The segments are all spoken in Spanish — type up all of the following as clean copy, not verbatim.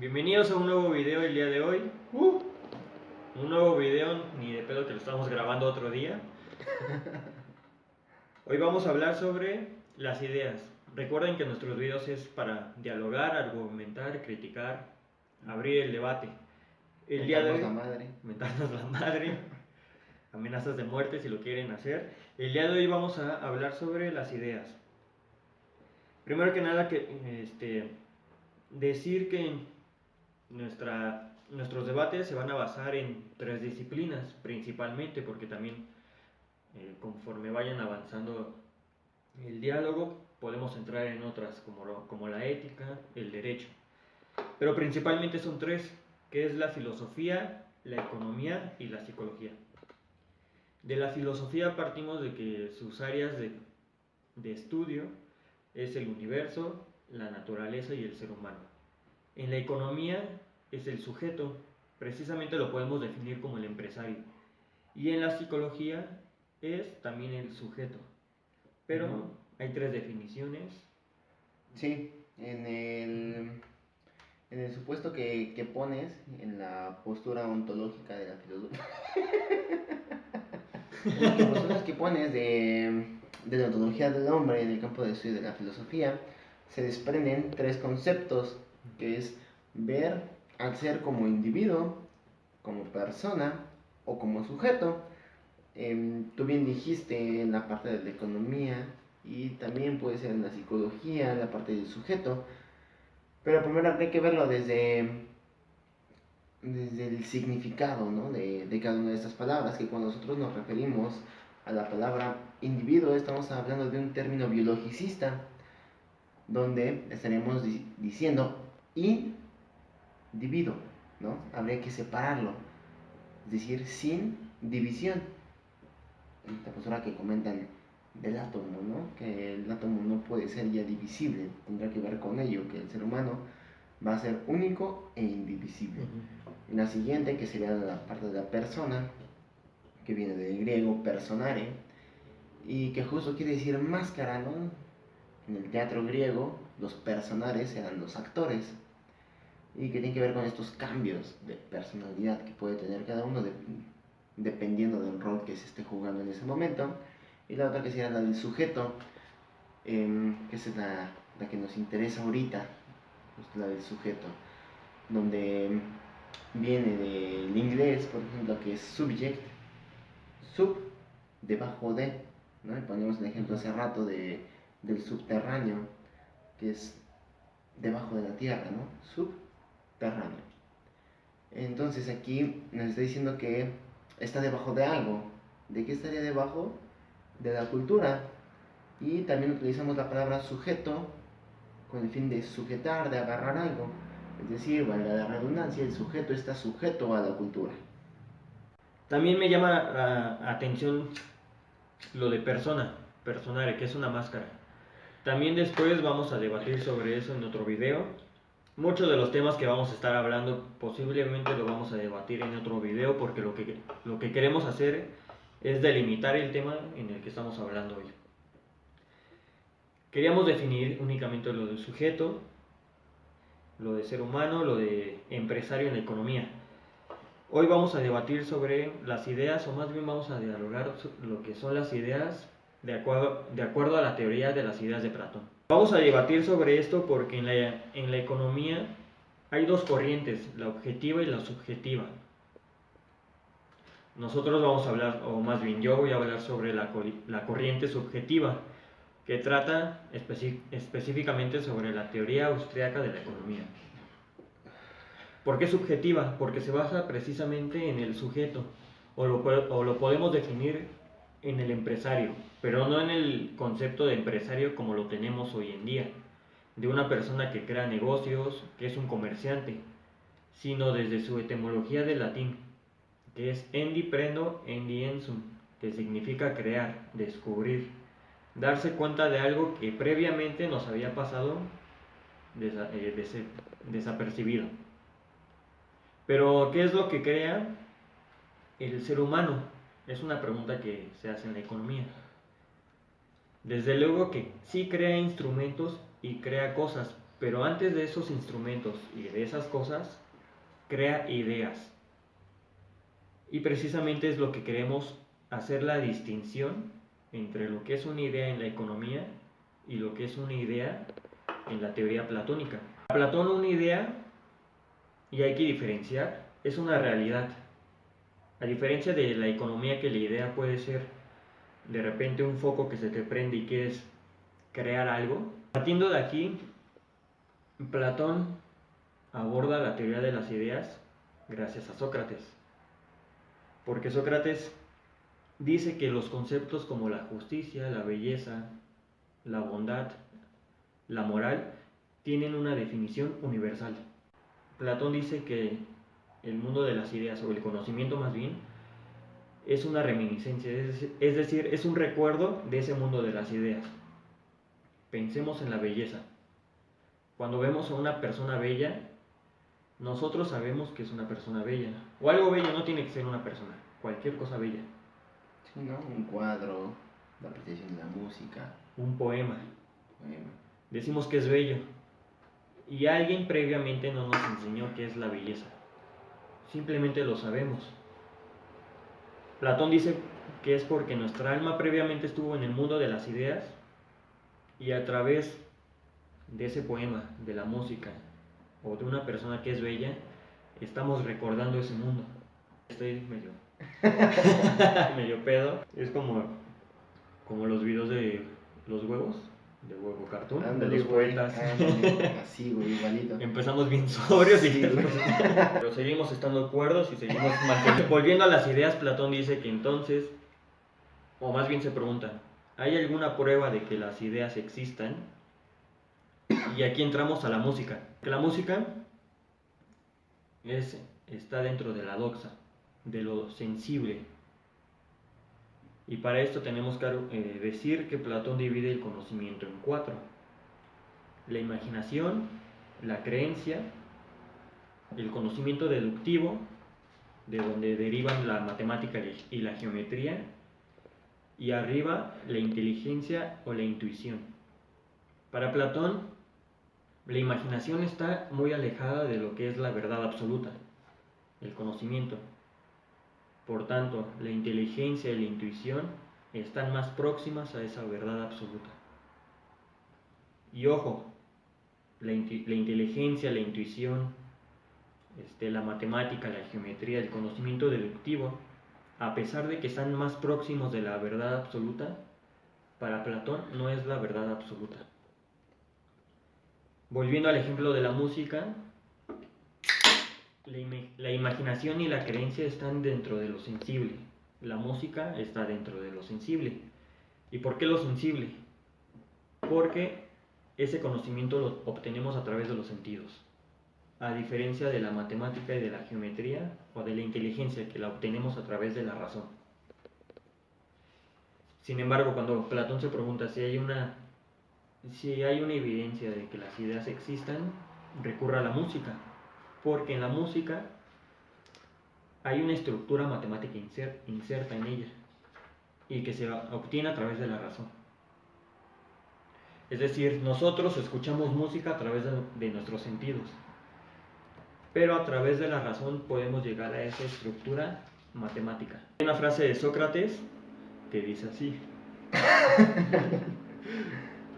Bienvenidos a un nuevo video el día de hoy. Un nuevo video, ni de pedo que lo estamos grabando otro día. Hoy vamos a hablar sobre las ideas. Recuerden que nuestros videos es para dialogar, argumentar, criticar, abrir el debate. El día de hoy, mentarnos la madre, amenazas de muerte si lo quieren hacer. El día de hoy vamos a hablar sobre las ideas. Primero que nada, decir que nuestros debates se van a basar en tres disciplinas principalmente, porque también conforme vayan avanzando el diálogo podemos entrar en otras como la ética, el derecho, pero principalmente son tres, que es la filosofía, la economía y la psicología. De la filosofía partimos de que sus áreas de estudio es el universo, la naturaleza y el ser humano. En la economía es el sujeto, precisamente lo podemos definir como el empresario. Y en la psicología es también el sujeto. Pero hay tres definiciones. Sí, en el supuesto que pones en la postura ontológica de la filosofía. En las posturas que pones de la ontología del hombre en el campo de estudio de la filosofía, se desprenden tres conceptos, que es ver al ser como individuo, como persona o como sujeto. Tú bien dijiste en la parte de la economía y también puede ser en la psicología, en la parte del sujeto, pero primero hay que verlo desde el significado, ¿no? de cada una de estas palabras, que cuando nosotros nos referimos a la palabra individuo estamos hablando de un término biologicista, donde estaríamos diciendo individuo, ¿no? Habría que separarlo, es decir, sin división. Esta postura que comentan del átomo, ¿no? Que el átomo no puede ser ya divisible, tendrá que ver con ello, que el ser humano va a ser único e indivisible. En la siguiente, que sería la parte de la persona, que viene del griego personare, y que justo quiere decir máscara, ¿no? En el teatro griego, los personares eran los actores, y que tiene que ver con estos cambios de personalidad que puede tener cada uno dependiendo del rol que se esté jugando en ese momento. Y la otra que sería la del sujeto, que es la que nos interesa ahorita, pues la del sujeto, donde viene del inglés, por ejemplo, que es subject, sub, debajo de, ¿no? Y ponemos el ejemplo hace rato del subterráneo, que es debajo de la tierra, ¿no? Subterráneo. Entonces aquí nos está diciendo que está debajo de algo. ¿De qué estaría debajo? De la cultura. Y también utilizamos la palabra sujeto con el fin de sujetar, de agarrar algo. Es decir, valga la redundancia, el sujeto está sujeto a la cultura. También me llama la atención lo de personare, que es una máscara. También después vamos a debatir sobre eso en otro video. Muchos de los temas que vamos a estar hablando posiblemente lo vamos a debatir en otro video, porque lo que queremos hacer es delimitar el tema en el que estamos hablando hoy. Queríamos definir únicamente lo del sujeto, lo de ser humano, lo de empresario en la economía. Hoy vamos a debatir sobre las ideas, o más bien vamos a dialogar lo que son las ideas de acuerdo a la teoría de las ideas de Platón. Vamos a debatir sobre esto porque en la economía hay dos corrientes, la objetiva y la subjetiva. Nosotros vamos a hablar, o más bien yo voy a hablar sobre la corriente subjetiva, que trata específicamente sobre la teoría austriaca de la economía. ¿Por qué subjetiva? Porque se basa precisamente en el sujeto, o lo podemos definir en el empresario, pero no en el concepto de empresario como lo tenemos hoy en día, de una persona que crea negocios, que es un comerciante, sino desde su etimología del latín, que es endi prendo, endi ensum, que significa crear, descubrir, darse cuenta de algo que previamente nos había pasado desapercibido. Pero, ¿qué es lo que crea el ser humano? Es una pregunta que se hace en la economía. Desde luego que sí crea instrumentos y crea cosas, pero antes de esos instrumentos y de esas cosas, crea ideas. Y precisamente es lo que queremos hacer, la distinción entre lo que es una idea en la economía y lo que es una idea en la teoría platónica. Para Platón, una idea, y hay que diferenciar, es una realidad. A diferencia de la economía, que la idea puede ser de repente un foco que se te prende y quieres crear algo. Partiendo de aquí, Platón aborda la teoría de las ideas gracias a Sócrates, porque Sócrates dice que los conceptos como la justicia, la belleza, la bondad, la moral, tienen una definición universal. Platón dice que el mundo de las ideas, o el conocimiento más bien, es una reminiscencia, es decir, es un recuerdo de ese mundo de las ideas. Pensemos en la belleza. Cuando vemos a una persona bella, nosotros sabemos que es una persona bella. O algo bello, no tiene que ser una persona, cualquier cosa bella. Sí, ¿no? Un cuadro, la apreciación de la música. Un poema. Bueno, Decimos que es bello. Y alguien previamente no nos enseñó qué es la belleza. Simplemente lo sabemos. Platón dice que es porque nuestra alma previamente estuvo en el mundo de las ideas, y a través de ese poema, de la música o de una persona que es bella, estamos recordando ese mundo. Estoy medio medio pedo. Es como los videos de los huevos, de huevo cartoon, ándale, de los güey, poetas. ándale, así, güey, igualito. Empezamos bien sobrios y Sí, güey. pero seguimos estando cuerdos y seguimos manteniendo. Volviendo a las ideas, Platón dice que entonces, o más bien se pregunta, ¿hay alguna prueba de que las ideas existan? Y aquí entramos a la música. La música está dentro de la doxa, de lo sensible. Y para esto tenemos que decir que Platón divide el conocimiento en 4: la imaginación, la creencia, el conocimiento deductivo, de donde derivan la matemática y la geometría, y arriba la inteligencia o la intuición. Para Platón, la imaginación está muy alejada de lo que es la verdad absoluta, el conocimiento. Por tanto, la inteligencia y la intuición están más próximas a esa verdad absoluta. Y ojo, la inteligencia, la intuición, la matemática, la geometría, el conocimiento deductivo, a pesar de que están más próximos de la verdad absoluta, para Platón no es la verdad absoluta. Volviendo al ejemplo de la música, la imaginación y la creencia están dentro de lo sensible. La música está dentro de lo sensible. ¿Y por qué lo sensible? Porque ese conocimiento lo obtenemos a través de los sentidos, a diferencia de la matemática y de la geometría o de la inteligencia, que la obtenemos a través de la razón. Sin embargo, cuando Platón se pregunta si hay una evidencia de que las ideas existan, recurre a la música, porque en la música hay una estructura matemática inserta en ella, y que se obtiene a través de la razón. Es decir, nosotros escuchamos música a través de nuestros sentidos, pero a través de la razón podemos llegar a esa estructura matemática. Hay una frase de Sócrates que dice así.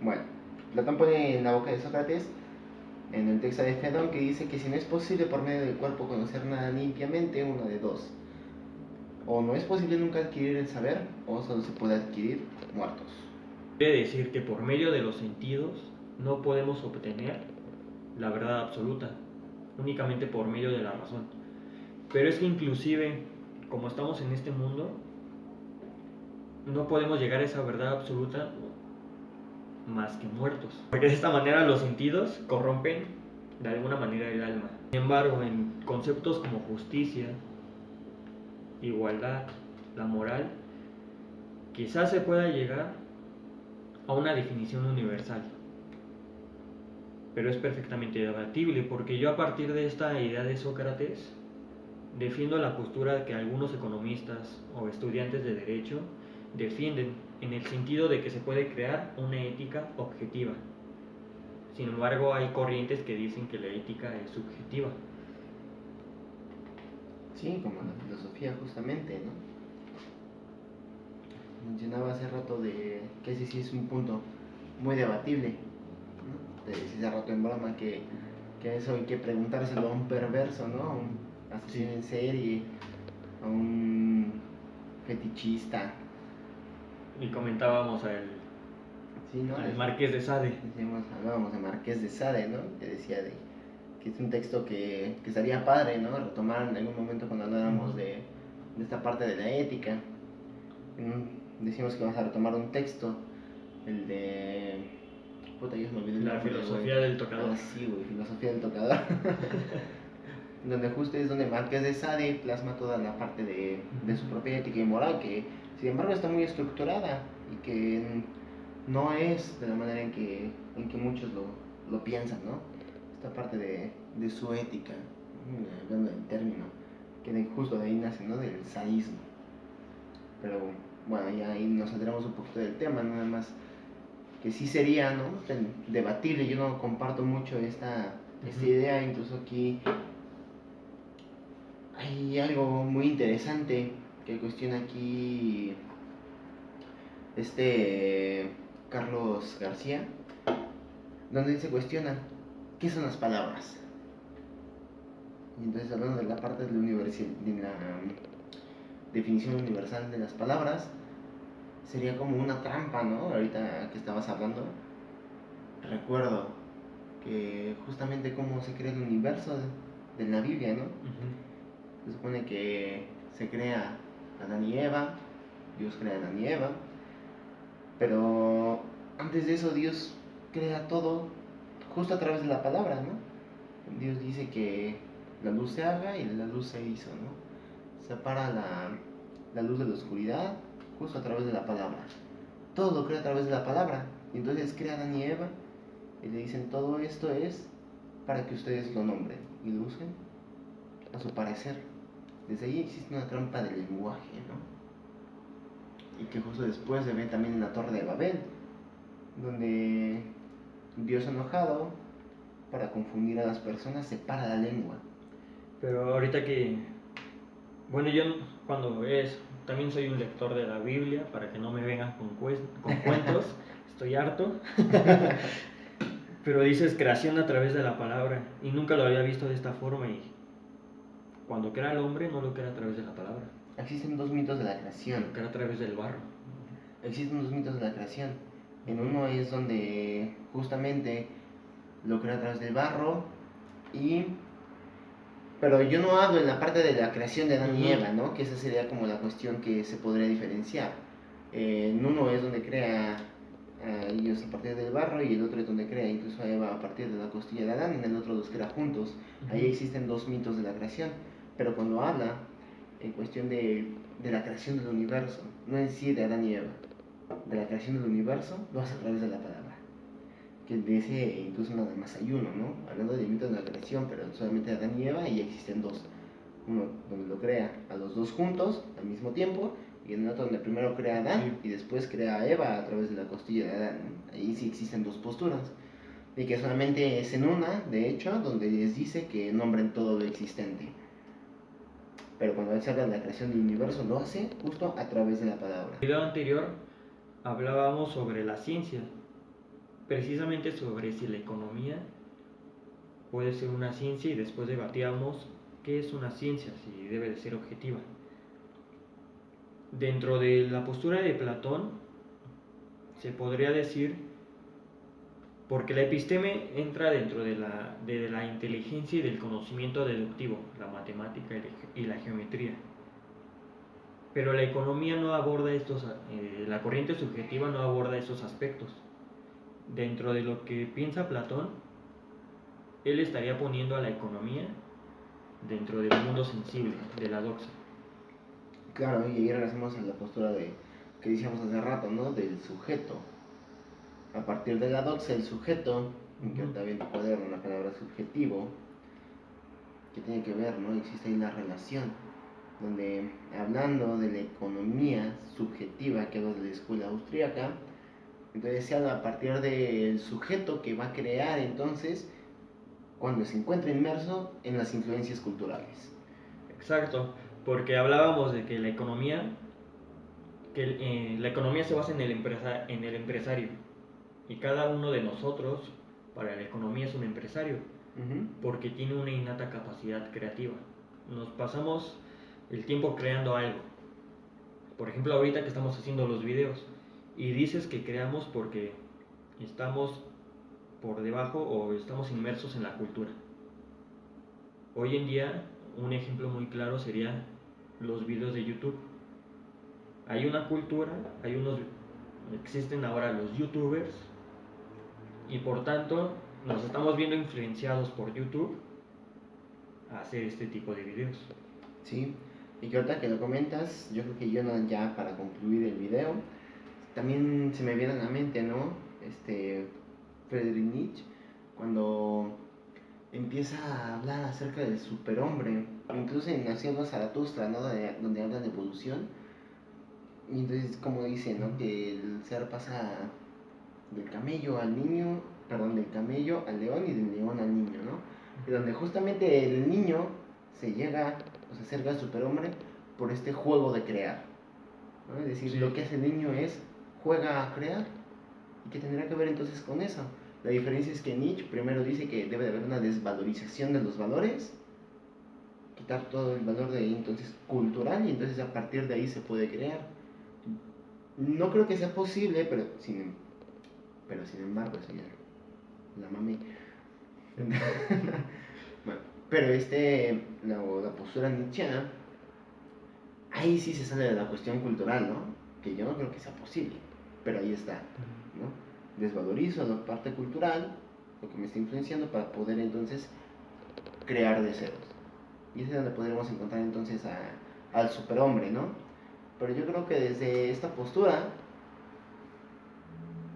Bueno, Platón pone en la boca de Sócrates, en el texto de Fedón, que dice que si no es posible por medio del cuerpo conocer nada limpiamente, uno de dos: o no es posible nunca adquirir el saber, o solo se puede adquirir muertos. Quiere decir que por medio de los sentidos no podemos obtener la verdad absoluta, únicamente por medio de la razón. Pero es que inclusive, como estamos en este mundo, no podemos llegar a esa verdad absoluta más que muertos, porque de esta manera los sentidos corrompen de alguna manera el alma. Sin embargo, en conceptos como justicia, igualdad, la moral, quizás se pueda llegar a una definición universal, pero es perfectamente debatible, porque yo, a partir de esta idea de Sócrates, defiendo la postura que algunos economistas o estudiantes de derecho defienden, en el sentido de que se puede crear una ética objetiva. Sin embargo, hay corrientes que dicen que la ética es subjetiva. Sí, como la filosofía justamente, ¿no? Mencionaba hace rato de que ese sí es un punto muy debatible, ¿no? Te decía hace rato en broma que eso hay que preguntárselo a un perverso, ¿no? A un asesino Sí. en serie, a un fetichista. Y comentábamos Sí, ¿no? al Marqués de Sade. Hablábamos de Marqués de Sade, ¿no? Que decía que es un texto que estaría padre, ¿no? Retomar en algún momento cuando habláramos de esta parte de la ética. Decimos que vamos a retomar un texto, el de... Puta, yo me olvidé el La nombre, güey. filosofía del tocador. Ah, sí, güey, filosofía del tocador. Donde justo es donde Marqués de Sade plasma toda la parte de su propia ética y moral, que sin embargo está muy estructurada y que no es de la manera en que muchos lo piensan, ¿no? Esta parte de su ética, hablando del término, que justo de ahí nace, ¿no? Del sadismo. Pero bueno, ya ahí nos saldremos un poquito del tema, nada más que sí sería, ¿no? Debatible. Yo no comparto mucho esta idea, incluso aquí hay algo muy interesante que cuestiona aquí Carlos García, donde se cuestiona qué son las palabras. Y entonces, hablando de la parte de la definición universal de las palabras, sería como una trampa, ¿no? Ahorita que estabas hablando, recuerdo que justamente cómo se crea el universo de la Biblia, ¿no? Se supone que se crea Adán y Eva, Dios crea a Adán y Eva, pero antes de eso Dios crea todo justo a través de la palabra, ¿no? Dios dice que la luz se haga y la luz se hizo, ¿no? Separa la luz de la oscuridad justo a través de la palabra. Todo lo crea a través de la palabra. Y entonces crea a Adán y Eva y le dicen, todo esto es para que ustedes lo nombren y lo usen a su parecer. Desde ahí existe una trampa del lenguaje, ¿no? Y que justo después se ve también en la Torre de Babel, donde Dios enojado, para confundir a las personas, separa la lengua. Pero ahorita bueno, yo también soy un lector de la Biblia, para que no me vengan con cuentos, estoy harto. Pero dices creación a través de la palabra, y nunca lo había visto de esta forma, y cuando crea al hombre no lo crea a través de la palabra. Existen dos mitos de la creación. Lo crea a través del barro. Existen dos mitos de la creación. En uno es donde justamente lo crea a través del barro pero yo no hablo en la parte de la creación de Adán y Eva, ¿no? Que esa sería como la cuestión que se podría diferenciar. En uno es donde crea a ellos a partir del barro y el otro es donde crea incluso a Eva a partir de la costilla de Adán, en el otro los crea juntos. Ahí existen dos mitos de la creación. Pero cuando habla en cuestión de la creación del universo, no en sí de Adán y Eva, de la creación del universo, lo hace a través de la palabra. Que de ese incluso nada más hay uno, ¿no? Hablando del mito de la creación, pero solamente Adán y Eva, y existen dos. Uno donde lo crea a los dos juntos al mismo tiempo, y en el otro donde primero crea a Adán y después crea a Eva a través de la costilla de Adán. Ahí sí existen dos posturas. Y que solamente es en una, de hecho, donde les dice que nombren todo lo existente. Pero cuando él se habla de la creación del universo, lo hace justo a través de la palabra. En el video anterior hablábamos sobre la ciencia, precisamente sobre si la economía puede ser una ciencia, y después debatíamos qué es una ciencia, si debe de ser objetiva. Dentro de la postura de Platón se podría decir, porque la episteme entra dentro de la inteligencia y del conocimiento deductivo, la matemática y la geometría. Pero la economía no aborda la corriente subjetiva no aborda esos aspectos. Dentro de lo que piensa Platón, él estaría poniendo a la economía dentro del mundo sensible, de la doxa. Claro, y ahí regresamos a la postura que decíamos hace rato, ¿no? Del sujeto. A partir de la doxa, el sujeto, que también puede dar una palabra subjetivo, que tiene que ver, ¿no? Existe ahí la relación, donde hablando de la economía subjetiva que habla de la escuela austríaca, Entonces se habla a partir del sujeto que va a crear entonces cuando se encuentra inmerso en las influencias culturales. Exacto, porque hablábamos de que la economía se basa en el empresario, y cada uno de nosotros para la economía es un empresario, Ujú. porque tiene una innata capacidad creativa. Nos pasamos el tiempo creando algo. Por ejemplo, ahorita que estamos haciendo los videos y dices que creamos porque estamos por debajo o estamos inmersos en la cultura. Hoy en día, un ejemplo muy claro sería los videos de YouTube. Hay una cultura, existen ahora los YouTubers, y por tanto nos estamos viendo influenciados por YouTube a hacer este tipo de videos. Sí, y que ahorita que lo comentas, yo creo que yo ya para concluir el video, también se me viene a la mente, ¿no? Friedrich Nietzsche, cuando empieza a hablar acerca del superhombre, incluso en Naciendo Zaratustra, ¿no? Donde habla de evolución, y entonces como dice, ¿no? Que el ser pasa del camello al niño, perdón, del camello al león y del león al niño, ¿no? Y donde justamente el niño se llega, o se acerca al superhombre por este juego de crear, ¿no? Es decir, Sí. lo que hace el niño es juega a crear. ¿Y qué tendrá que ver entonces con eso? La diferencia es que Nietzsche primero dice que debe de haber una desvalorización de los valores, quitar todo el valor de entonces cultural, y entonces a partir de ahí se puede crear. No creo que sea posible, pero sin embargo, eso ya la mami. Bueno, pero la postura nietzscheana, ahí sí se sale de la cuestión cultural, ¿no? Que yo no creo que sea posible, pero ahí está, ¿no? Desvalorizo la parte cultural, lo que me está influenciando para poder entonces crear de ceros. Y es donde podríamos encontrar entonces al superhombre, ¿no? Pero yo creo que desde esta postura,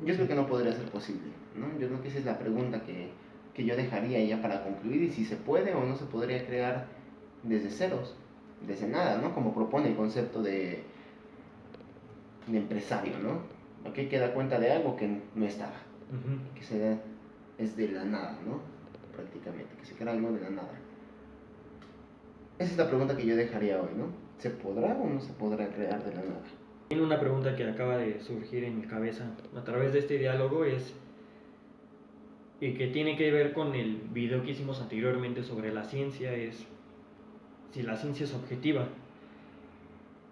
yo creo que no podría ser posible, ¿no? Yo creo que esa es la pregunta que yo dejaría ya para concluir, y si se puede o no se podría crear desde ceros, desde nada, ¿no? Como propone el concepto de empresario, ¿no? Ok, que da cuenta de algo que no estaba, que es de la nada, ¿no? Prácticamente, que se crea algo de la nada. Esa es la pregunta que yo dejaría hoy, ¿no? ¿Se podrá o no se podrá crear de la nada? Tiene una pregunta que acaba de surgir en mi cabeza a través de este diálogo y que tiene que ver con el video que hicimos anteriormente sobre la ciencia, es si la ciencia es objetiva.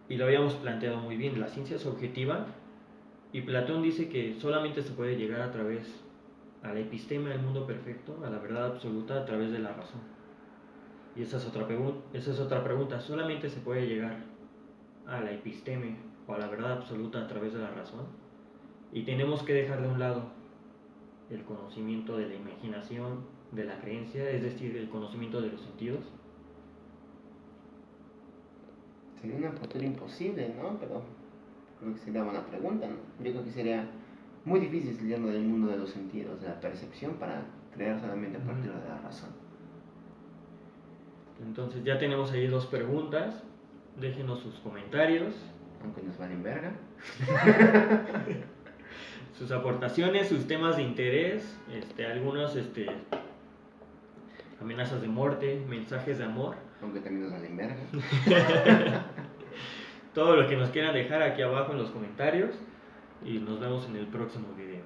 Y lo habíamos planteado muy bien, la ciencia es objetiva, y Platón dice que solamente se puede llegar a la episteme, al mundo perfecto, a la verdad absoluta a través de la razón. Y esa es otra pregunta, ¿solamente se puede llegar a la episteme o a la verdad absoluta a través de la razón? Y tenemos que dejar de un lado el conocimiento de la imaginación, de la creencia, es decir, el conocimiento de los sentidos. Sería una postura imposible, ¿no? Pero creo que sería buena pregunta, ¿no? Yo creo que sería muy difícil salirnos del mundo de los sentidos, de la percepción, para crear solamente a partir de la razón. Entonces ya tenemos ahí dos preguntas, déjenos sus comentarios, Aunque nos valen verga. sus aportaciones, sus temas de interés, algunos amenazas de muerte, mensajes de amor, Aunque también nos valen verga. todo lo que nos quieran dejar aquí abajo en los comentarios, y nos vemos en el próximo video.